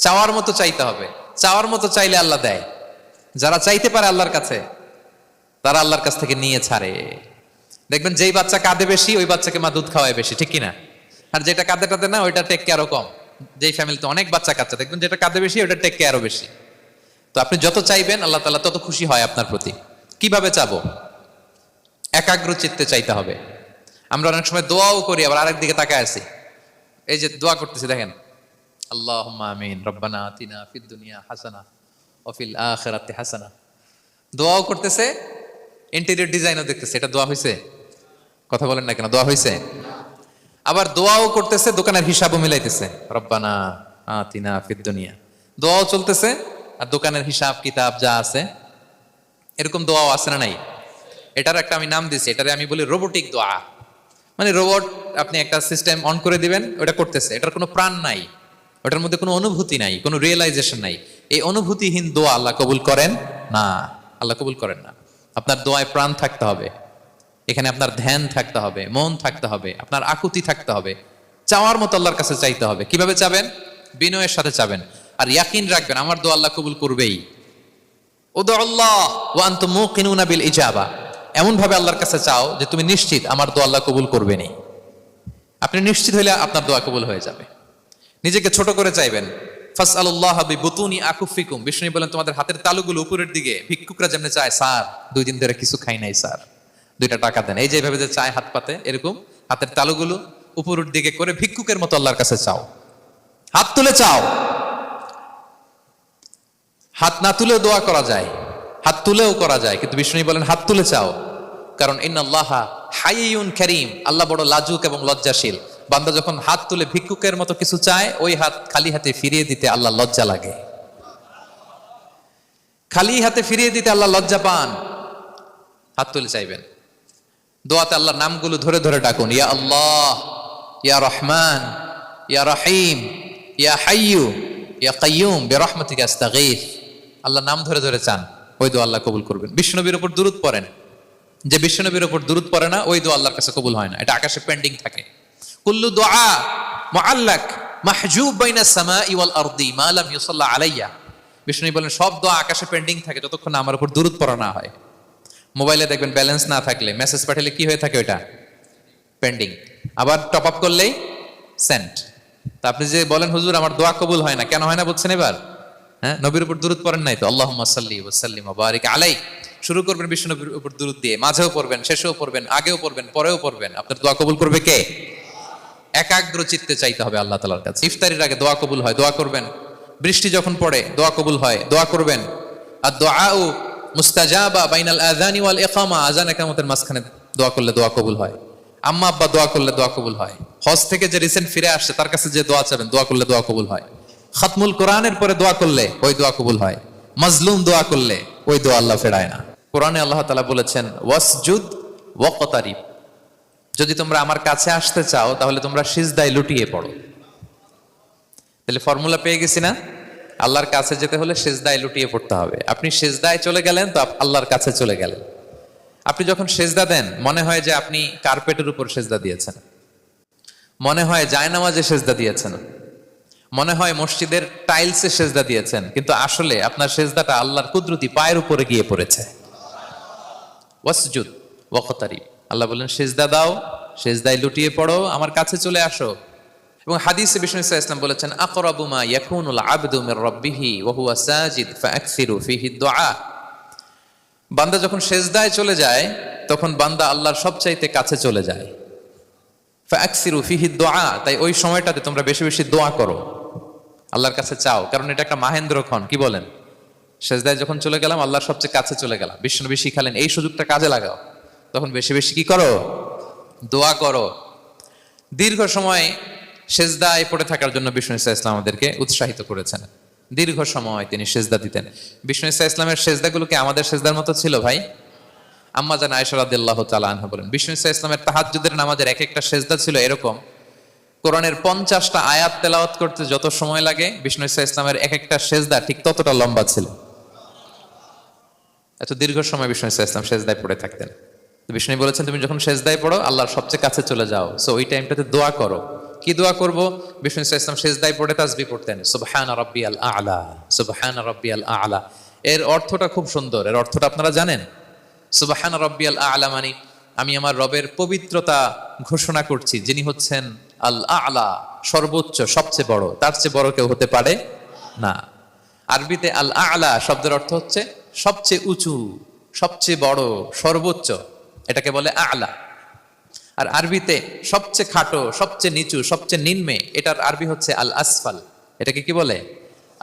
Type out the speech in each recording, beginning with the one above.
চাওয়ার মতো চাইতে হবে। চাওয়ার মতো চাইলে আল্লাহ দেয়। যারা চাইতে পারে আল্লাহর কাছে, তারা আল্লাহর কাছ থেকে নিয়ে ছাড়ে। দেখবেন যেই বাচ্চা কাঁদে বেশি, ওই বাচ্চাকে মা দুধ খাওয়ায় বেশি, ঠিক কিনা? আর যেটা কাঁদে টাদে না, ওইটা টেক কেয়ারও কম। যেই ফ্যামিলিতে অনেক বাচ্চা কাচ্চা, দেখবেন যেটা কাঁদে বেশি, ওইটা টেক কেয়ারও বেশি। তো আপনি যত চাইবেন আল্লাহ তাআলা তত খুশি হয় আপনার প্রতি। কিভাবে চাবো? একাগ্র চিত্তে চাইতে হবে। আমরা অনেক সময় দোয়াও করি, আবার আরেক দিকে তাকায় আছি। এই যে দোয়া করতেছি, দেখেন, আল্লাহুম্মা আমিন, রব্বানা আতিনা ফিদ দুনিয়া হাসানা ওয়া ফিল আখিরাতি হাসানা। দোয়াও করতেছে, ইন্টেরিয়র ডিজাইনও দেখতেছে। এটা দোয়া হয়েছে? কথা বলেন না কেন, দোয়া হয়েছে? আবার দোয়াও করতেছে, দোকানের হিসাবও মিলাইতেছে, রব্বানা আতিনা ফিদ দুনিয়া। দোয়াও চলতেছে আর দোকানের হিসাব কিতাব যা আছে, এরকম দোয়াও আছে না নাই? এটার একটা আমি নাম দিছি, এটারে আমি বলি রোবোটিক দোয়া। মানে রোবট, আপনি একটা সিস্টেম অন করে দিবেন, ওটা করতেছে, এটার কোনো প্রাণ নাই, ওটার মধ্যে কোনো অনুভূতি নাই, কোনো রিয়েলাইজেশন নাই। এই অনুভূতিহীন দোয়া আল্লাহ কবুল করেন না। আল্লাহ কবুল করেন না। আপনার দোয়ায় প্রাণ থাকতে হবে, এখানে আপনার ধ্যান থাকতে হবে, মন থাকতে হবে, আপনার আকুতি থাকতে হবে, চাওয়ার মতো আল্লাহর কাছে চাইতে হবে। কিভাবে চাবেন? বিনয়ের সাথে চাবেন, আর ইয়াকিন রাখবেন আমার দোয়া আল্লাহ কবুল করবেই। উদুল্লাহ ওয়া আনতুম মুকিনুনা বিল ইজাবা। এমন ভাবে আল্লাহর কাছে চাও যে তুমি নিশ্চিত আমার দোয়া আল্লাহ কবুল করবেনি। আপনি নিশ্চিত হইলে আপনার দোয়া কবুল হয়ে যাবে। নিজেকে ছোট করে চাইবেন। ফাসআলুল্লাহ বিবুতুনি আকুফিকুম। বিষ্ণু বলেন তোমাদের হাতের তালুগুলো উপরের দিকে। ভিক্ষুকরা যেমন চায়, স্যার 2 দিন ধরে কিছু খাই নাই স্যার, 2টা টাকা দেন, এই যে ভাবে যে চায় হাত পাতে, এরকম হাতের তালুগুলো উপরের দিকে করে ভিক্ষুকের মতো আল্লাহর কাছে চাও। হাত তুলে চাও। হাত না তুলেও দোয়া করা যায়, হাত তুলেও করা যায়, কিন্তু বিষ্ণু বলেন হাত তুলে চাও। কারণ ইন্নাল্লাহা হাইয়ুন কারীম, আল্লাহ বড় লাজুক এবং লজ্জাশীল। বান্দা যখন হাত তুলে ভিক্ষুকের মতো কিছু চায়, ওই হাত খালি হাতে ফিরিয়ে দিতে আল্লাহ লজ্জা লাগে। খালি হাতে ফিরিয়ে দিতে আল্লাহ লজ্জা পান। হাত তুলে চাইবেন। দোয়াতে আল্লাহর নামগুলো ধরে ধরে ডাকুন। ইয়া আল্লাহ, ইয়া রহমান, ইয়া রহিম, ইয়া হাইয়ু, ইয়া কাইয়ুম বিরহমাতিকা আস্তাগীথ। আল্লাহর নাম ধরে ধরে চান, ওই দোয়া আল্লাহ কবুল করবেন। বিশ্বনবীর উপর দুরূদ পড়েন। যে বিশ্বনবীর উপর দুরূদ পড়ে না, ওই দোয়া আল্লাহর কাছে কবুল হয় না, এটা আকাশে পেন্ডিং থাকে। কুল্লু দুআ মুআল্লাক মাহজুব বাইনাস সামাই ওয়াল আরদি মা লাম ইউসাল্লা আলাইয়া। বিষ্ণু বলেন সব দোয়া আকাশে পেন্ডিং থাকে যতক্ষণ আমার উপর দুরূদ পড়া না হয়। মোবাইলে দেখবেন ব্যালেন্স না থাকলে, মেসেজ পাঠালে কি হয়ে থাকে? ওইটা পেন্ডিং। আবার টপ আপ করলেই সেন্ট। তা আপনি যে বলেন হুজুর আমার দোয়া কবুল হয় না, কেন হয় না বলছেন এবার? হ্যাঁ, নবীর উপর দুরূদ পড়েন নাই তো। আল্লাহুম্মা সাল্লি ওয়া সাল্লিম ওয়া বারিক আলাইহি। শুরু করবেন বিশ্ব নবীর উপর দুরূদ দিয়ে, মাঝেও পড়বেন, শেষেও পড়বেন, আগেও পড়বেন, পরেও পড়বেন। আপনার দোয়া কবুল করবে কে? একাগ্র চিত্তে চাইতে হবে আল্লাহ তাআলার কাছে। ইফতারির আগে দোয়া কবুল হয়, দোয়া করবেন। বৃষ্টি যখন পড়ে দোয়া কবুল হয়, দোয়া করবেন। আর দুআউ মুস্তাজাবা বাইনাল আযানি ওয়াল ইকামা। আযান ইকামতের মাঝখানে দোয়া করলে দোয়া কবুল হয়। আম্মা আব্বা দোয়া করলে দোয়া কবুল হয়। হজ থেকে যে রিসেন্ট ফিরে আসছে তার কাছে যে দোয়া চাবেন, দোয়া করলে দোয়া কবুল হয়। খাতমুল কোরআনের পরে দোয়া করলে ওই দোয়া কবুল হয়। মাজলুম দোয়া করলে ওই দোয়া আল্লাহ ফেরায় না। কোরআনে আল্লাহ তাআলা বলেছেন ওয়াসজুদ ওয়াকতারিব। যদি তোমরা আমার কাছে আসতে চাও তাহলে তোমরা সিজদায় লুটিয়ে পড়ো। তাহলে ফর্মুলা পেয়ে গেছি না? আল্লাহর কাছে যেতে হলে সিজদায় লুটিয়ে পড়তে হবে। আপনি সিজদায় চলে গেলেন তো আল্লাহর কাছে চলে গেলেন। আপনি যখন সিজদা দেন মনে হয় যে আপনি কার্পেটের উপর সিজদা দিয়েছেন, মনে হয় জায়নামাজে সিজদা দিয়েছেন, মনে হয় মসজিদের টাইলসে সিজদা দিয়েছেন, কিন্তু আসলে আপনার সিজদাটা আল্লাহর কুদরতি পায়ের উপরে গিয়ে পড়েছে। ওয়াসজুদ ওয়াকতারিব। আল্লাহ বলেন সিজদা দাও, সিজদায় লুটিয়ে পড়ো, আমার কাছে চলে আসো। এবং হাদিসে বিষ্ণু সাল্লাল্লাহু আলাইহি ওয়াসাল্লাম বলেছেন আকরাবু মা ইয়াকুনুল আবদু মির রাব্বিহি ওয়া হুয়া সাজিদ ফাআকসিরু ফিহি দুআ। বান্দা যখন সিজদায় চলে যায় তখন বান্দা আল্লাহর সবচাইতে কাছে চলে যায়। ফাআকসিরু ফিহি দুআ, তাই ওই সময়টাতে তোমরা বেশি বেশি দোয়া করো, আল্লাহর কাছে চাও। কারণ এটা একটা মাহেন্দ্রক্ষণ। কি বলেন? সিজদায় যখন চলে গেলাম আল্লাহর সবচেয়ে কাছে চলে গেলাম। বিষ্ণু শিখালেন এই সুযোগটা কাজে লাগাও, তখন বেশি বেশি কি করো? দোয়া করো। দীর্ঘ সময় সিজদায় পড়ে থাকার জন্য বিষ্ণু ইসলাম আমাদেরকে উৎসাহিত করেছেন। দীর্ঘ সময় তিনি সিজদা দিতেন। বিষ্ণু ইসলামের সিজদাগুলোকে আমাদের সিজদার মতো ছিল ভাই? আম্মা জান আয়েশা রাদিয়াল্লাহু তাআলা আনহা বলেন বিষ্ণু ইসলামের তাহাজ্জুদের নামাজের এক একটা সিজদা ছিল এরকম, কোরআনের 50টা আয়াত তেলাওয়াত করতে যত সময় লাগে বিষ্ণু ইসলামের এক একটা সিজদা ঠিক ততটা লম্বা ছিল। এত দীর্ঘ সময় বিষ্ণু ইসলাম সিজদায় পড়ে থাকতেন। বিষ্ণু বলেছেন তুমি যখন সিজদায় পড়ো আল্লাহর সবচেয়ে কাছে চলে যাও, সো ওই টাইমটাতে দোয়া করো। কি দোয়া করব? বিষ্ণু ইসলাম সেজদায় পড়ে তাসবিহ পড়তেন, সুবহান রাব্বিয়াল আ'লা, সুবহান রাব্বিয়াল আ'লা। এর অর্থটা খুব সুন্দর। এর অর্থটা আপনারা জানেন? সুবহান রাব্বিয়াল আ'লা মানে আমি আমার রবের পবিত্রতা ঘোষণা করছি, যিনি হচ্ছেন আল আ'লা, সর্বোচ্চ, সবচেয়ে বড়। তার চেয়ে বড় কেউ হতে পারে না। আরবিতে আল আ'লা শব্দের অর্থ হচ্ছে সবচেয়ে উঁচু, সবচেয়ে বড়, সর্বোচ্চ, এটাকে বলে আ'লা। আর আরবিতে সবচেয়ে খাটো, সবচেয়ে নিচু, সবচেয়ে নিম্নে, এটার আরবি হচ্ছে আল আসফাল। এটাকে কি বলে?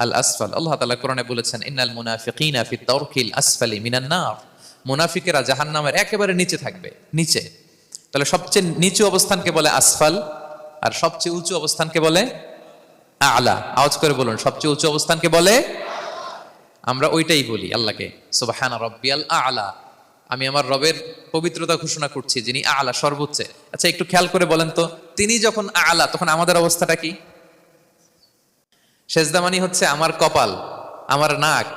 আল আসফাল। আল্লাহ তাআলা কোরআনে বলেছেন, ইন্নাল মুনাফিকিনা ফি দারকিল আসফালি মিনান নার। মুনাফিকেরা জাহান্নামের একেবারে নিচে থাকবে, নিচে। তাহলে সবচেয়ে নিচু অবস্থানকে বলে আসফাল, আর সবচেয়ে উঁচু অবস্থানকে বলে আ'লা। আওয়াজ করে বলুন, সবচেয়ে উঁচু অবস্থানকে বলে। আমরা ওইটাই বলি আল্লাহকে, সুবহানা রাব্বিয়াল আ'লা। আমি আমার রবের পবিত্রতা ঘোষণা করছি, যিনি আ'লা, সর্বোচ্চ। আচ্ছা, একটু খেয়াল করে বলেন তো, তিনি যখন আ'লা, তখন আমাদের অবস্থাটা কি? সেজদা মানে হচ্ছে আমার কপাল, আমার নাক।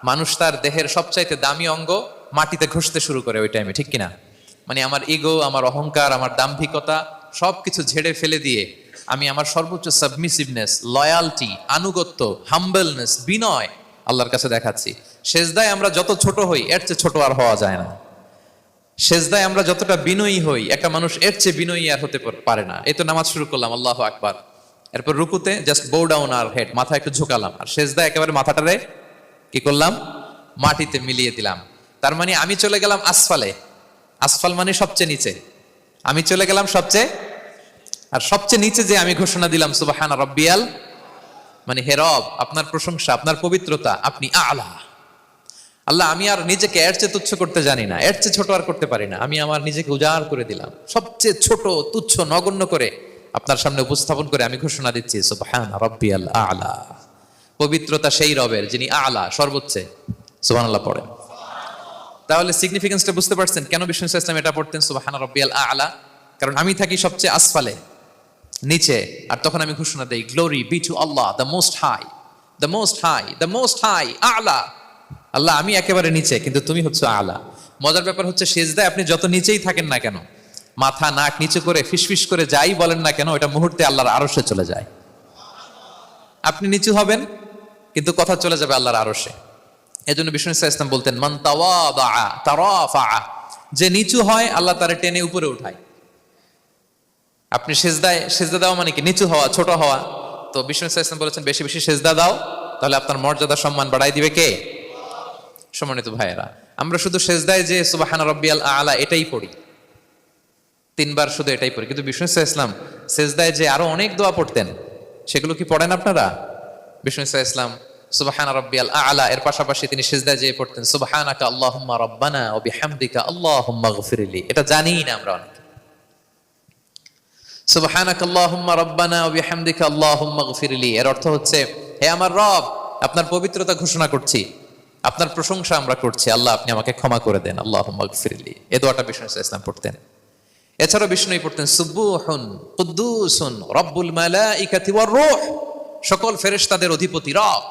মানুষ তার দেহের সবচাইতে দামি অঙ্গ মাটিতে ঘষতে শুরু করে ওই টাইমে, ঠিক কিনা? মানে আমার ইগো, আমার অহংকার, আমার দাম্ভিকতা সবকিছু ঝেড়ে ফেলে দিয়ে আমি আমার সর্বোচ্চ সাবমিসিভনেস, লয়ালটি, আনুগত্য, হাম্বলনেস, বিনয় আল্লাহর কাছে দেখাচ্ছি। সেজদায় আমরা যত ছোট হই, এর চেয়ে ছোট আর হওয়া যায় না। সেজদায় আমরা যতটা বিনয়ী হই, একটা মানুষ এর চেয়ে বিনয়ী আর হতে পারে না। এই তো নামাজ শুরু করলাম, আল্লাহু আকবার। এরপর রুকুতে জাস্ট বো ডাউন আর হেড, মাথা একটু ঝুঁকালাম। আর সেজদায় একেবারে মাথাটারে কি করলাম? মাটিতে মিলিয়ে দিলাম। তার মানে আমি চলে গেলাম আসফালে। আসফাল মানে সবচেয়ে নিচে। আমি চলে গেলাম সবচেয়ে, আর সবচেয়ে নিচে যে আমি ঘোষণা দিলাম সুবহান রাব্বিয়াল, মানে হে রব, আপনার প্রশংসা, আপনার পবিত্রতা, আপনি আ'লা। আল্লাহ, আমি আর নিজেকে এর চেয়ে তুচ্ছ করতে জানি না, এর চেয়ে ছোট আর করতে পারি না। আমি আমার নিজেকে উজাড় করে দিলাম, সবচেয়ে ছোট, তুচ্ছ, নগণ্য করে আপনার সামনে উপস্থাপন করে আমি ঘোষণা দিচ্ছি সুবহান রাব্বিয়াল আ'লা। পবিত্রতা সেই রবের যিনি আ'লা, সর্বোচ্চ। সুবহানাল্লাহ পড়েন। তাহলে সিগনিফিকেন্সটা বুঝতে পারছেন কেন বিষ্ণু ইসলাম এটা পড়তেন, সুবহান রাব্বিয়াল আ'লা? কারণ আমি থাকি সবচেয়ে আসফালে, নিচে। আর তখন আমি ঘোষণা দেই, glory be to Allah, the most high, the most high, the most high, আ'লা। আল্লাহ, আমি একেবারে নিচে, কিন্তু তুমি হচ্ছে আ'লা। মজার ব্যাপার হচ্ছে, সেজদায় আপনি যত নিচেই থাকেন না কেন, মাথা নাক নিচু করে ফিসফিস করে যাই বলেন না কেন, এটা মুহূর্তে আল্লাহর আরশে চলে যায়। আপনি নিচু হবেন, কিন্তু কথা চলে যাবে আল্লাহর আরশে। এজন্য বিষ্ণু ইসলাম বলতেন, মান তাওয়াদা তারাফা, যে নিচু হয় আল্লাহ তারে টেনে উপরে উঠায়। আপনি সেজদা দেওয়া মানে কি? নিচু হওয়া, ছোট হওয়া। তো বিষ্ণু ইসলাম বলেছেন, বেশি বেশি সেজদা দাও, তাহলে আপনার মর্যাদা, সম্মান বাড়াই দিবে কে? সম্মানিত ভাইয়েরা, আমরা শুধু সেজদায় যে সুবহান রাব্বিয়াল আ'লা এটাই পড়ি, 3 বার শুধু এটাই পড়ি। কিন্তু বিষ্ণু ইসলাম সেজদায় যে আরো অনেক দোয়া পড়তেন, সেগুলো কি পড়েন আপনারা? বিষ্ণু ইসলাম সুবহান রাব্বিয়াল আ'লা এর পাশাপাশি তিনি সিজদায় যেয়ে পড়তেন সুবহানাকা আল্লাহুম্মা রাব্বানা ওয়া বিহামদিকা আল্লাহুম্মা গফিরলি। এটা জানিই না আমরা অনেকে। সুবহানাকা আল্লাহুম্মা রাব্বানা ওয়া বিহামদিকা আল্লাহুম্মা গফিরলি এর অর্থ হচ্ছে, হে আমার রব, আপনার পবিত্রতা ঘোষণা করছি, আপনার প্রশংসা আমরা করছি, আল্লাহ আপনি আমাকে ক্ষমা করে দেন, আল্লাহুম্মা গফিরলি। এই দোয়াটা বিষ্ণু ইসলাম পড়তেন। এছাড়াও বিষ্ণুই পড়তেন সুবহুন কুদ্দুসুন রব্বুল মালাইকাতি ওয়ার রূহ, সকল ফেরেশতাদের অধিপতি রব,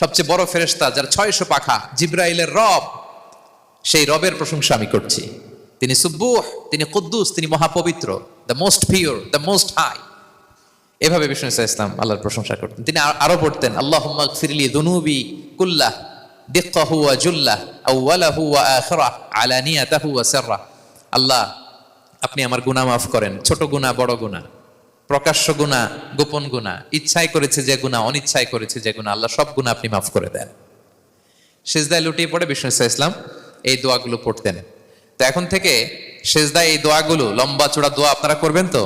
সবচেয়ে বড় ফেরেশতা যার 600 পাখা, জিবরাইলের রব, সেই রবের প্রশংসা আমি করছি। তিনি সুবহুহ, তিনি কুদ্দুস, তিনি মহাপবিত্র, the most pure, the most high. এভাবে বিষ্ণু ইসলাম আল্লাহর প্রশংসা করতেন। তিনি আরো পড়তেন আল্লাহুম্মা গফিরলি যুনুবি কুল্লাহ দিক্কাহু ওয়া জুল্লাহ আউওয়ালাহু ওয়া আখিরাহ আলানিয়াতাহু ওয়া সিররাহ। আল্লাহ, আপনি আমার গুনাহ মাফ করেন, ছোট গুনাহ, বড় গুনাহ, প্রকাশ্য গুনাহ, গোপন গুনাহ, ইচ্ছায় করেছে যে গুনাহ, অনিচ্ছায় করেছে যে গুনাহ, আল্লাহ সব গুনাহ আপনি মাফ করে দেন। সিজদায় লুটিয়ে পড়ে বিষ্ণু ইসলাম এই দোয়াগুলো পড়তেন। তো এখন থেকে সিজদায় এই দোয়াগুলো, লম্বা চূড়া দোয়া আপনারা করবেন তো?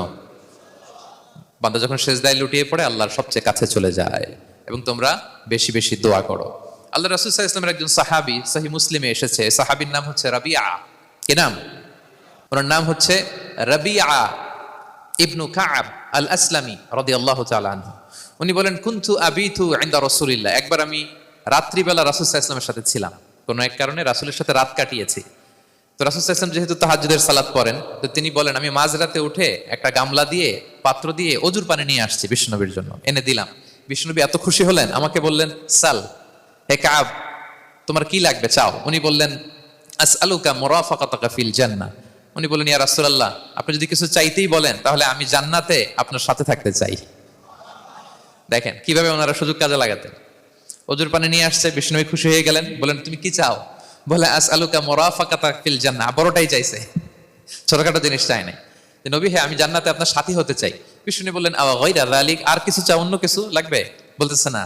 বান্দা যখন সিজদায় লুটিয়ে পড়ে আল্লাহর সবচেয়ে কাছে চলে যায়, এবং তোমরা বেশি বেশি দোয়া করো। আল্লাহ রাসূল সাল্লাল্লাহু আলাইহি ওয়াসাল্লামের একজন সাহাবী, সহিহ মুসলিমে এসেছে, সাহাবীর নাম হচ্ছে রাবিআ। কি নাম? ওনার নাম হচ্ছে রাবিআ ইবনু কাব আল আসলামি রাদিয়াল্লাহু তাআলা আনহু। উনি বলেন, কুনতু আবিতু ইনদা রাসূলিল্লাহ, একবার আমি রাত্রিবেলা রাসূল সাল্লাল্লাহু আলাইহি ওয়াসাল্লামের সাথে ছিলাম, কোনো এক কারণে রাসূলের সাথে রাত কাটিয়েছি। তো রাসূল সাল্লাল্লাহু আলাইহি ওয়াসাল্লাম যেহেতু তাহাজ্জুদের সালাত পড়েন, তো তিনি বলেন, আমি মাঝরাতে উঠে একটা গামলা দিয়ে, পাত্র দিয়ে অজুর পানি নিয়ে আসছি বিষ্ণুনবীর জন্য, এনে দিলাম। বিষ্ণুনবী এত খুশি হলেন, আমাকে বললেন, সাল, হে কাব, তোমার কি লাগবে চাও। উনি বললেন, আসআলুকা মুরাফাকাতাকা ফিল জান্নাহ, উনি বললেন, ইয়া রাসূলুল্লাহ, আপনি যদি কিছু চাইতেই বলেন তাহলে আমি জান্নাতে আপনার সাথে থাকতে চাই। দেখেন কিভাবে ওনারা সুযোগ কাজে লাগাতেন। অজুর পানি নিয়ে আসছে, বিষ্ণু খুশি হয়ে গেলেন, বলেন তুমি কি চাও? বলে আসআলুকা মুরাফাকাতাক ফিল জান্নাহ। বড়টাই চাইছে, ছোটখাটো জিনিস চাই নাই। নবী, হ্যাঁ আমি জান্নাতে আপনার সাথী হতে চাই। বিষ্ণু বললেন, আওয়া গায়রা যালিক, আর কিছু চাও, অন্য কিছু লাগবে? বলতেছে না,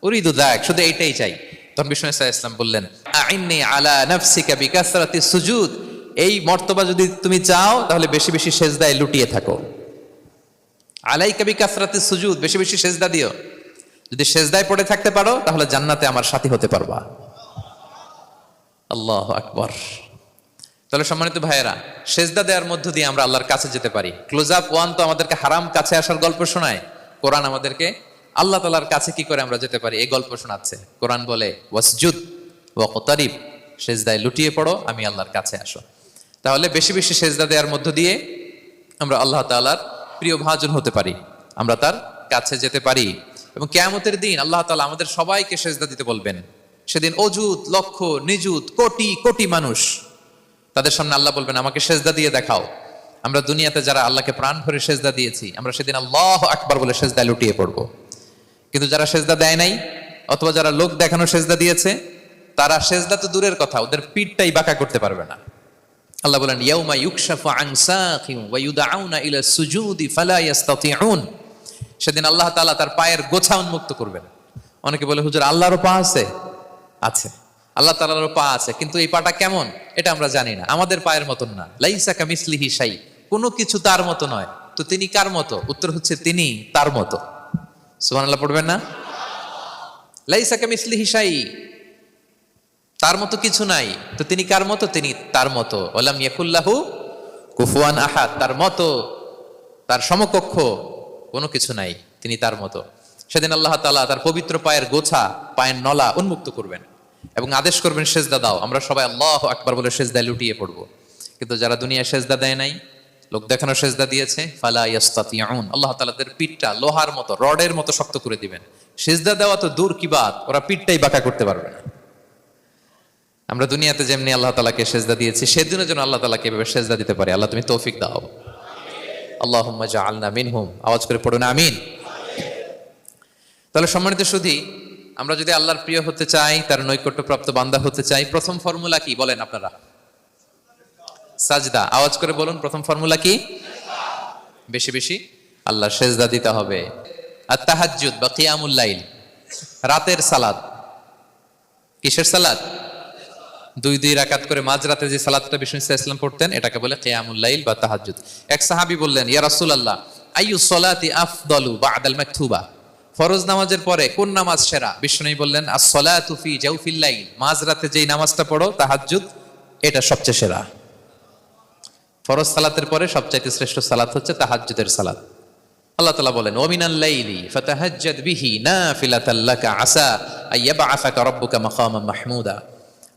উরিদু যাক, শুধু এইটাই চাই। তখন বিষ্ণু সাল্লাল্লাহু আলাইহি ওয়াসাল্লাম বললেন, আইন্নি আলা নাফসিকা বিকাসরাতি সুজুদ, এই মর্তবা যদি তুমি চাও তাহলে বেশি বেশি সেজদায় লুটিয়ে থাকো। আলাইকা বিকাসরাতি সুজুদ, বেশি বেশি সেজদা দিও। যদি সেজদায় পড়ে থাকতে পারো তাহলে জান্নাতে আমার সাথী হতে পারবা। আল্লাহু আকবার। তাহলে সম্মানিত ভাইয়েরা, সেজদা দেওয়ার মধ্য দিয়ে আমরা আল্লাহর কাছে যেতে পারি। ক্লোজ আপ ওয়ান তো আমাদেরকে হারাম কাছে আসার গল্প শোনায়, কোরআন আমাদেরকে আল্লাহ তাআলার কাছে কি করে আমরা যেতে পারি এই গল্প শোনাচ্ছে। কোরআন বলে ওয়াসজুদ ওয়াকতারিব, সেজদায় লুটিয়ে পড়ো, আমি আল্লাহর কাছে আসো। তাহলে বেশি বেশি সেজদা দেওয়ার মধ্য দিয়ে আমরা আল্লাহ তাআলার প্রিয় ভাজন হতে পারি, আমরা তার কাছে যেতে পারি। এবং কিয়ামতের দিন আল্লাহ তাআলা আমাদের সবাইকে সেজদা দিতে বলবেন। সেদিন অযুত লক্ষ নিযুত কোটি কোটি মানুষ, তাদের সামনে আল্লাহ বলবেন, আমাকে সেজদা দিয়ে দেখাও। আমরা দুনিয়াতে যারা আল্লাহকে প্রাণ ভরে সেজদা দিয়েছি, আমরা সেদিন আল্লাহু আকবার বলে সেজদায় লুটিয়ে পড়বো। কিন্তু যারা সেজদা দেয় নাই, অথবা যারা লোক দেখানো সেজদা দিয়েছে, তারা সেজদা তো দূরের কথা, ওদের পিঠটাই বাঁকা করতে পারবে না। আল্লাহ বলেন, ইয়াউমা ইউকশাফু আন সাকিন ওয়া ইউদআউনা ইলা সুজুদি ফালা ইস্তাতিউন, সেদিন আল্লাহ তাআলা তার পায়ের গোছা উন্মুক্ত করবেন। অনেকে বলে, হুজুর আল্লাহরও পা আছে? আছে, আল্লাহ তাআলারও পা আছে, কিন্তু এই পাটা কেমন এটা আমরা জানি না, আমাদের পায়ের মতন না। লাইসা কামিসলিহি শাই, কোনো কিছু তার মতো নয়। তো তিনি কার মতো? উত্তর হচ্ছে তিনি তার মতো। সুবহানাল্লাহ পড়বেন না? লাইসা কামিসলিহি শাই, তার মতো কিছু নাই। তো তিনি কার মতো? তিনি তার মতো। ওয়ালাম ইয়াকুল্লাহু কুফুয়ান আহাদ, তার মতো, তার সমকক্ষ কোনো কিছু নাই, তিনি তার মতো। সেদিন আল্লাহ তাআলা তার পবিত্র পায়ের গোছা, পায়ের নলা উন্মুক্ত করবেন এবং আদেশ করবেন, সেজদা দাও। আমরা সবাই আল্লাহু আকবার বলে সেজদায় লুটিয়ে পড়বো। কিন্তু যারা দুনিয়ায় সেজদা দেয় নাই, লোক দেখানো সেজদা দিয়েছে, ফালা ইস্তাতিউন, আল্লাহ তাআলা তাদের পিঠটা লোহার মতো, রডের মতো শক্ত করে দিবেন। সেজদা দেওয়া তো দূর কি বাত, ওরা পিঠটাই বাঁকা করতে পারবে না। আমরা দুনিয়াতে যেমনি আল্লাহ তাআলাকে সেজদা দিয়েছি, সেদিনও যেন আল্লাহ তাআলাকে এভাবে সেজদা দিতে পারি। আল্লাহ তুমি তৌফিক দাও। আল্লাহুম্মা জাআলনা মিনহুম, আওয়াজ করে পড়ুন আমিন। তাহলে সম্মানিত সুধী, আমরা যদি আল্লাহর প্রিয় হতে চাই, তার নৈকট্যপ্রাপ্ত বান্দা হতে চাই, প্রথম ফর্মুলা কি বলেন আপনারা? সাজদা। আওয়াজ করে বলুন, প্রথম ফর্মুলা কি? বেশি বেশি আল্লাহর সেজদা দিতে হবে। আর তাহাজ্জুদ বা কিয়ামুল লাইল, রাতের সালাত। কিসের সালাত? 2 রাকাত করে মাঝরাতে যে সালাতটা বিষ্ণু সাল্লাল্লাহু আলাইহি ওয়াসাল্লাম পড়তেন, এটাকে বলে কিয়ামুল লাইল বা তাহাজ্জুদ। এক সাহাবী বললেন, ইয়া রাসূলুল্লাহ, আইয়ুস সালাতি আফদালু বা'দাল মাকতুবা, ফরজ নামাজের পরে কোন নামাজ সেরা? বিষ্ণু বললেন, আস-সালাতু ফি জাওফিল লাইল, মাঝরাতে যেই নামাজটা পড়ো তাহাজ্জুদ, এটা সবচেয়ে সেরা। ফরজ সালাতের পরে সবচাইতে শ্রেষ্ঠ সালাত হচ্ছে তাহাজ্জুদের সালাত। আল্লাহ তাআলা বলেন, ওয়া মিনাল লাইলি ফাতাহাজ্জাদ বিহি নাফিলাতাল লাকা আসা আইয়াবআসাকা রাব্বুকা মাকামান মাহমুদা।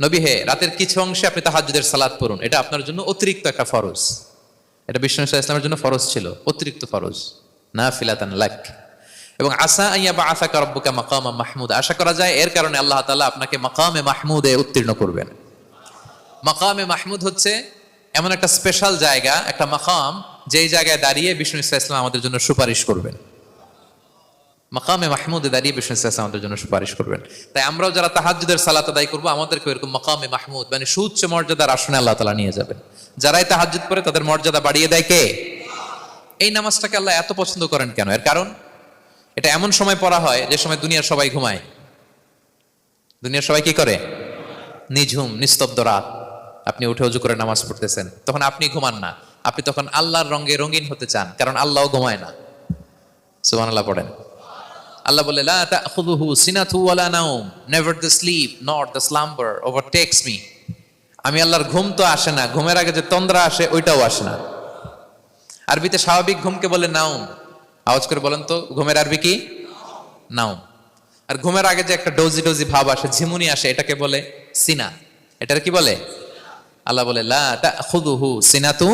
নবী হে, রাতের কিছু অংশে আপনি তাহাজ্জুদের সালাত পড়ুন, এটা আপনার জন্য অতিরিক্ত একটা ফরজ। এটা বিষ্ণু সাল্লাল্লাহু আলাইহি ওয়াসাল্লামের জন্য ফরজ ছিল, অতিরিক্ত ফরজ, নাফিলাতান লাক। এবং আসা আইয়াবআসাকা রাব্বুকা মাকামান মাহমুদা, আশা করা যায় এর কারণে আল্লাহ তাআলা আপনাকে মাকামে মাহমুদে উত্তীর্ণ করবেন। মাকামে মাহমুদ হচ্ছে এমন একটা স্পেশাল জায়গা, একটা মাকাম, যেই জায়গায় দাঁড়িয়ে বিষ্ণু সাল্লাল্লাহু আলাইহি ওয়াসাল্লাম আমাদের জন্য সুপারিশ করবেন। মাকামে মাহমুদে দাঁড়িয়ে বিষ্ণু সাল্লাল্লাহু আলাইহি ওয়াসাল্লাম আমাদের জন্য সুপারিশ করবেন। তাই আমরাও যারা তাহাজ্জুদের সালাত আদায় করবো, আমাদেরকে এরকম মাকামে মাহমুদ মানে সুউচ্চ মর্যাদার আসনে আল্লাহ তাআলা নিয়ে যাবেন। যারাই তাহাজ্জুদ পড়ে তাদের মর্যাদা বাড়িয়ে দেয় কে? এই নামাজটাকে আল্লাহ এত পছন্দ করেন কেন? এর কারণ, এটা এমন সময় পড়া হয় যে সময় দুনিয়ার সবাই ঘুমায়। দুনিয়ার সবাই কি করে? নিঝুম নিস্তব্ধ রাত, আপনি উঠে ওযু করে নামাজ পড়তেছেন, তখন আপনি ঘুমান না, আপনি তখন আল্লাহর রঙে রঙিন হতে চান, কারণ আল্লাহও ঘুমায় না। সুবহানাল্লাহ পড়েন। আল্লাহ বলে, লা তাখুযুহু সিনাতু ওয়ালা নাওম, never the sleep not the slumber overtakes me. আমি আল্লাহর ঘুম তো আসে না, ঘুমের আগে যে তন্দ্রা আসে ওইটাও আসে না। আরবিতে স্বাভাবিক ঘুমকে বলে নাওম। আওয়াজ করে বলেন তো, ঘুমের আরবি কি? নাওম। আর ঘুমের আগে যে একটা ডোজি ডোজি ভাব আসে, ঝিমুনি আসে, এটাকে বলে সিনা। এটার কি বলে? আল্লাহ বলে, লা তাখুযুহু সিনাতু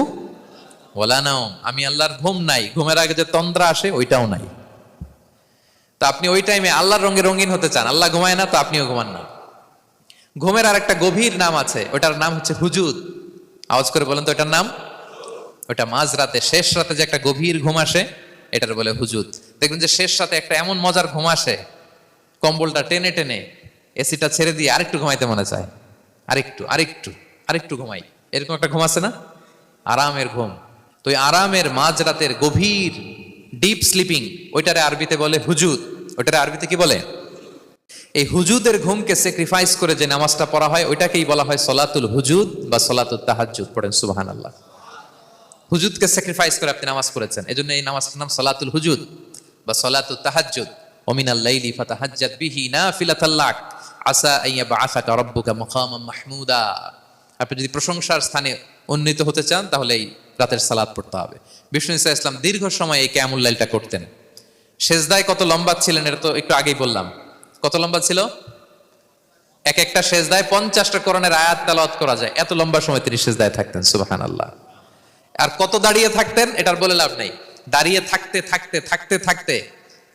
ওয়ালা নাওম, আমি আল্লাহর ঘুম নাই, ঘুমের আগে যে তন্দ্রা আসে ওইটাও নাই। তো আপনি ওই টাইমে আল্লাহর রঙে রঙিন হতে চান, আল্লাহ ঘুমায় না, তো আপনিও ঘুমান না। ঘুমের আর একটা গভীর নাম আছে, ওটার নাম হচ্ছে হুজুদ। আওয়াজ করে বলেন তো, এটার নাম ওটা মাঝরাতে, শেষ রাতে যে একটা গভীর ঘুম আসে, এটার বলে হুজুদ। দেখবেন যে শেষ রাতে একটা এমন মজার ঘুম আসে, কম্বলটা টেনে টেনে এসিটা ছেড়ে দিয়ে আরেকটু ঘুমাইতে মনে চায়, আরেকটু আরেকটু আরেকটু ঘুমাই, এরকম একটা ঘুম আছে না, আরামের ঘুম। তো এই আরামের মাঝরাতের গভীর ডিপ স্লিপিং, ওইটারে আরবিতে বলে হুজুদ। ওইটারে আরবিতে কি বলে? এই হুজুদের ঘুমকে স্যাক্রিফাইস করে যে নামাজটা পড়া হয়, ওইটাকেই বলা হয় সলাতুল হুজুদ বা সলাতুল তাহাজ্জুদ। পড়েন সুবহানাল্লাহ। হুজুদকে স্যাক্রিফাইস করে আপনি নামাজ পড়েছেন, এজন্য এই নামাজটার নাম সলাতুল হুজুদ বা সলাতুত তাহাজ্জুদ। ওমিনাল লাইলি ফাতাহাজ্জাদ বিহি নাফিলাতাল লাক আসা আন ইয়াবআসাকা রাব্বুকা মাকামান মাহমুদা। আপনি যদি প্রশংসার স্থানে উন্নীত হতে চান, তাহলে এই রাতের সালাত পড়তে হবে। বিষ্ণু ইসা ইসলাম দীর্ঘ সময় এই কিয়ামুল লাইলটা করতেন। সেজদায় কত লম্বা ছিলেন এটা তো একটু আগেই বললাম। কত লম্বা ছিল? এক একটা সেজদায় 50টা কোরআনের আয়াত তেলাওয়াত করা যায়, এত লম্বা সময় তিনি সেজদায় থাকতেন। সুবহানাল্লাহ। আর কত দাঁড়িয়ে থাকতেন এটার বলে লাভ নেই। দাঁড়িয়ে থাকতে থাকতে থাকতে থাকতে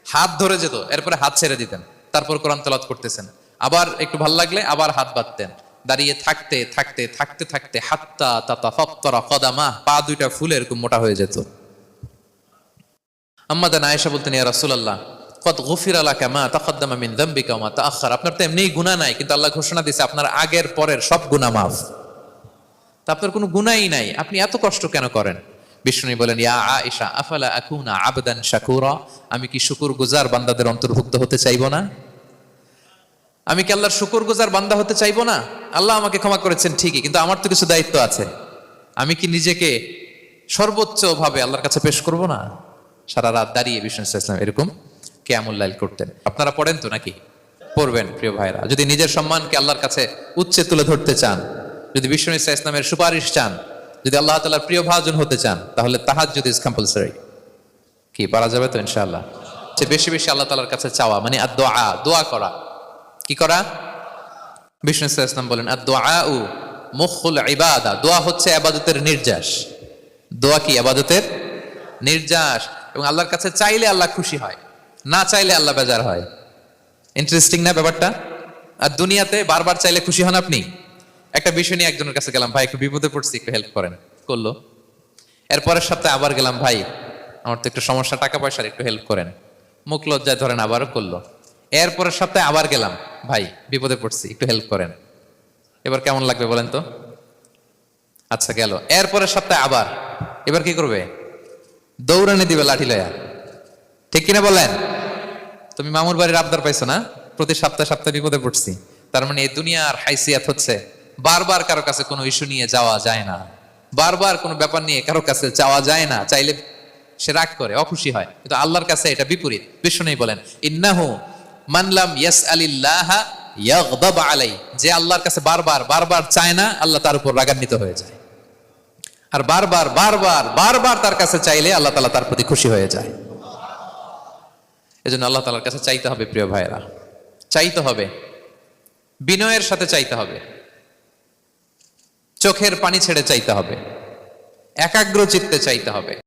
হাত ধরে যেত, এরপরে হাত ছেড়ে দিতেন, তারপর কোরআন তেলাওয়াত করতেছেন। আবার একটু ভাল লাগলে আবার হাত বাঁধতেন। দাঁড়িয়ে থাকতে থাকতে থাকতে থাকতে হাত্তা তাতাফাত্তারা কদামাহ, পা দুইটা ফুলে এরকম মোটা হয়ে যেত। আম্মা জান আয়েশা বলতেন, ইয়া রাসূলুল্লাহ কদ গুফিরা লাকা মা তাকদ্দামা মিন যামবিকা ওয়া মা তাআখার। আপনার তো এমনিই গুনাহ নাই, কিন্তু আল্লাহ ঘোষণা দিয়েছে আপনার আগের পরের সব গুনাহ মাফ। তা আপনার কোনো গুনাহই নাই, আপনি এত কষ্ট কেন করেন? বিষ্ণু বলেন, ইয়া আয়েশা আফালা আকুনা আবদান শাকুরা, আমি কি শুকরগুজার বান্দাদের অন্তর্ভুক্ত হতে চাইবো না? আমি কি আল্লাহর শুকরগুজার বান্দা হতে চাইবো না? আল্লাহ আমাকে ক্ষমা করেছেন ঠিকই, কিন্তু আমার তো কিছু দায়িত্ব আছে। আমি কি নিজেকে সর্বোচ্চ ভাবে আল্লাহর কাছে পেশ করব না? সারা রাত দাঁড়িয়ে বিষ্ণু ইসলাম এরকম কিয়ামুল লাইল করতেন। আপনারা পড়েন তো নাকি? পড়বেন প্রিয় ভাইরা। যদি নিজের সম্মানকে আল্লাহর কাছে উচ্চে তুলে ধরতে চান, যদি বিষ্ণু ইসলামের সুপারিশ চান, যদি আল্লাহ তাআলার প্রিয় ভাজন হতে চান, তাহলে তাহাজ্জুদ ইজ কম্পালসরি। কি পারা যাবে তো ইনশাআল্লাহ? বেশি বেশি আল্লাহ তাআলার কাছে চাওয়া মানে আদ-দুআ, দোয়া করা। কি করা? বিষ্ণু ইসলাম বলেন, আদ-দুআউ মুখুল ইবাদা, দোয়া হচ্ছে ইবাদতের নির্যাস। দোয়া কি? ইবাদতের নির্যাস। এবং আল্লাহর কাছে চাইলে আল্লাহ খুশি হয়, না চাইলে আল্লাহ বেজার হয়। ইন্টারেস্টিং না ব্যাপারটা? আর দুনিয়াতে বারবার চাইলে খুশি হন আপনি? একটা বিষয় নিয়ে একজনের কাছে গেলাম, ভাই একটু বিপদে পড়ছি, একটু হেল্প করেন, করলো। এরপরের সপ্তাহে আবার গেলাম, ভাই আমার তো একটু সমস্যা, টাকা পয়সার, একটু হেল্প করেন। মুখ লজ্জায় ধরেন, আবারও করলো। এরপরের সপ্তাহে আবার গেলাম, ভাই বিপদে পড়ছি, একটু হেল্প করেন। এবার কেমন লাগবে বলেন তো? আচ্ছা গেল। এরপরের সপ্তাহে আবার, এবার কি করবে? দৌড়ানি দিবে লাঠি লয়া। ঠিক কিনা বলেন? তুমি মামুর বাড়ির আবদার পাইছো না, প্রতি সপ্তাহে সপ্তাহে বিপদে পড়ছি। তার মানে এই দুনিয়ার হাইসিয়াত হচ্ছে বারবার কারো কাছে কোনো ইস্যু নিয়ে যাওয়া যায় না, বারবার কোনো ব্যাপার নিয়ে কারো কাছে যাওয়া যায় না। চাইলে সে রাগ করে, অখুশি হয়, কিন্তু আল্লাহর কাছে এটা বিপরীত। বিষ্ণু বলেন, ইন্নাহু মান লাম ইয়াসআলিল্লাহা ইয়াগদাব আলাই, যে আল্লাহর কাছে বারবার বারবার চায় না, আল্লাহ তার উপর রাগান্বিত হয়ে যায়। আর বারবার বারবার বারবার তার কাছে চাইলে আল্লাহ তাআলা তার প্রতি খুশি হয়ে যায়। এজন্য আল্লাহ তাআলার কাছে চাইতে হবে প্রিয় ভাইয়েরা, চাইতে হবে, বিনয়ের সাথে চাইতে হবে, চোখের পানি ছেড়ে চাইতে হবে, একাগ্র চিত্তে চাইতে হবে।